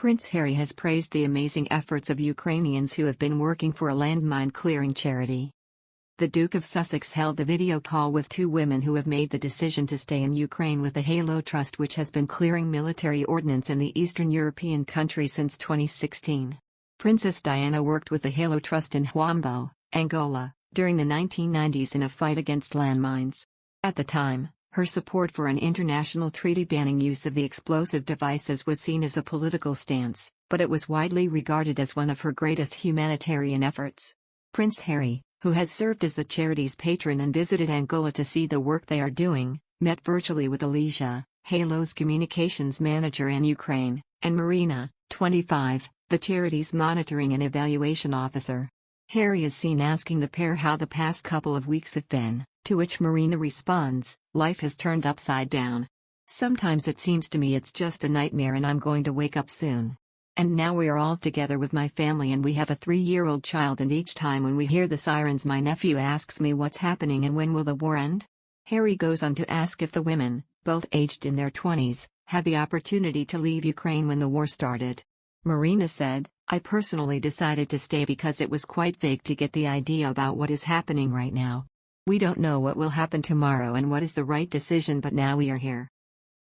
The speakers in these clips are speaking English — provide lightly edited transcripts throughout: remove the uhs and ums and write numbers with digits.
Prince Harry has praised the amazing efforts of Ukrainians who have been working for a landmine clearing charity. The Duke of Sussex held a video call with two women who have made the decision to stay in Ukraine with the Halo Trust, which has been clearing military ordnance in the Eastern European country since 2016. Princess Diana worked with the Halo Trust in Huambo, Angola, during the 1990s in a fight against landmines. At the time, her support for an international treaty banning use of the explosive devices was seen as a political stance, but it was widely regarded as one of her greatest humanitarian efforts. Prince Harry, who has served as the charity's patron and visited Angola to see the work they are doing, met virtually with Alicia, Halo's communications manager in Ukraine, and Marina, 25, the charity's monitoring and evaluation officer. Harry is seen asking the pair how the past couple of weeks have been, to which Marina responds, "Life has turned upside down. Sometimes it seems to me it's just a nightmare and I'm going to wake up soon. And now we are all together with my family and we have a 3-year-old child, and each time when we hear the sirens my nephew asks me what's happening and when will the war end?" Harry goes on to ask if the women, both aged in their 20s, had the opportunity to leave Ukraine when the war started. Marina said, "I personally decided to stay because it was quite vague to get the idea about what is happening right now. We don't know what will happen tomorrow and what is the right decision, but now we are here."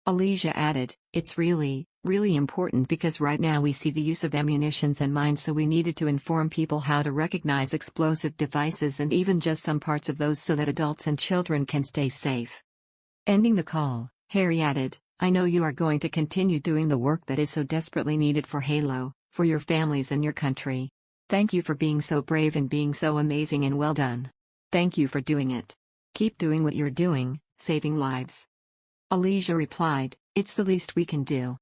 Alicia added, "It's really important because right now we see the use of ammunitions and mines, so we needed to inform people how to recognize explosive devices and even just some parts of those so that adults and children can stay safe." Ending the call, Harry added, "I know you are going to continue doing the work that is so desperately needed for Halo, for your families and your country. Thank you for being so brave and being so amazing, and well done. Thank you for doing it. Keep doing what you're doing, saving lives." Alicia replied, "It's the least we can do."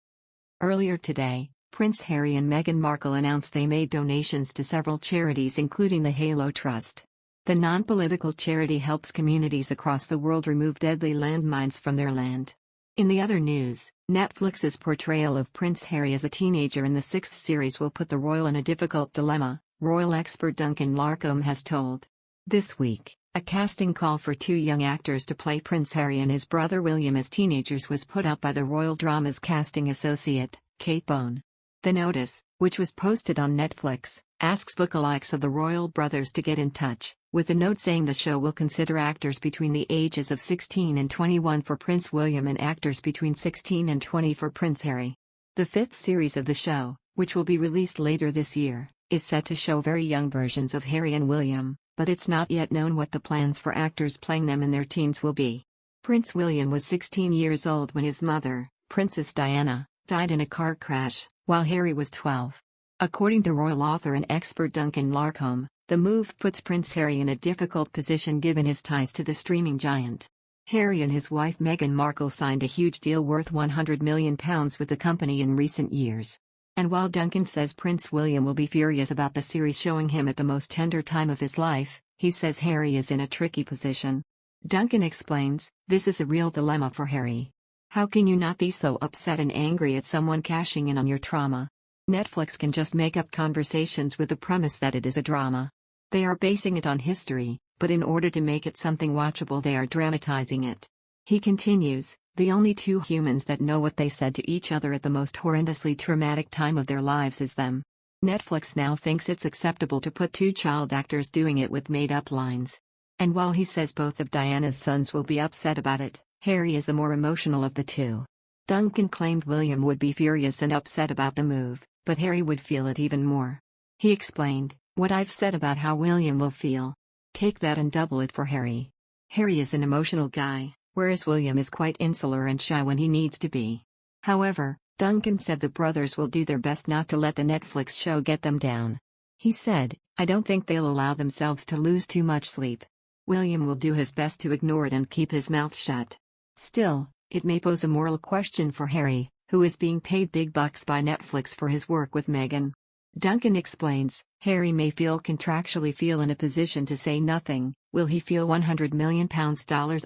Earlier today, Prince Harry and Meghan Markle announced they made donations to several charities, including the Halo Trust. The non-political charity helps communities across the world remove deadly landmines from their land. In the other news, Netflix's portrayal of Prince Harry as a teenager in the 6th series will put the royal in a difficult dilemma, royal expert Duncan Larcombe has told. This week, a casting call for 2 young actors to play Prince Harry and his brother William as teenagers was put out by the royal drama's casting associate, Kate Bone. The notice, which was posted on Netflix, asks lookalikes of the royal brothers to get in touch, with a note saying the show will consider actors between the ages of 16 and 21 for Prince William and actors between 16 and 20 for Prince Harry. The 5th series of the show, which will be released later this year, is set to show very young versions of Harry and William, but it's not yet known what the plans for actors playing them in their teens will be. Prince William was 16 years old when his mother, Princess Diana, died in a car crash, while Harry was 12. According to royal author and expert Duncan Larcombe, the move puts Prince Harry in a difficult position given his ties to the streaming giant. Harry and his wife Meghan Markle signed a huge deal worth £100 million with the company in recent years. And while Duncan says Prince William will be furious about the series showing him at the most tender time of his life, he says Harry is in a tricky position. Duncan explains, "This is a real dilemma for Harry. How can you not be so upset and angry at someone cashing in on your trauma? Netflix can just make up conversations with the premise that it is a drama. They are basing it on history, but in order to make it something watchable they are dramatizing it." He continues, "The only 2 humans that know what they said to each other at the most horrendously traumatic time of their lives is them. Netflix now thinks it's acceptable to put 2 child actors doing it with made-up lines." And while he says both of Diana's sons will be upset about it, Harry is the more emotional of the 2. Duncan claimed William would be furious and upset about the move, but Harry would feel it even more. He explained, "What I've said about how William will feel. Take that and double it for Harry. Harry is an emotional guy, whereas William is quite insular and shy when he needs to be." However, Duncan said the brothers will do their best not to let the Netflix show get them down. He said, "I don't think they'll allow themselves to lose too much sleep. William will do his best to ignore it and keep his mouth shut." Still, it may pose a moral question for Harry, who is being paid big bucks by Netflix for his work with Meghan. Duncan explains, Harry may contractually feel in a position to say nothing. Will he feel £100 million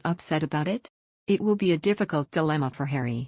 upset about it? It will be a difficult dilemma for Harry.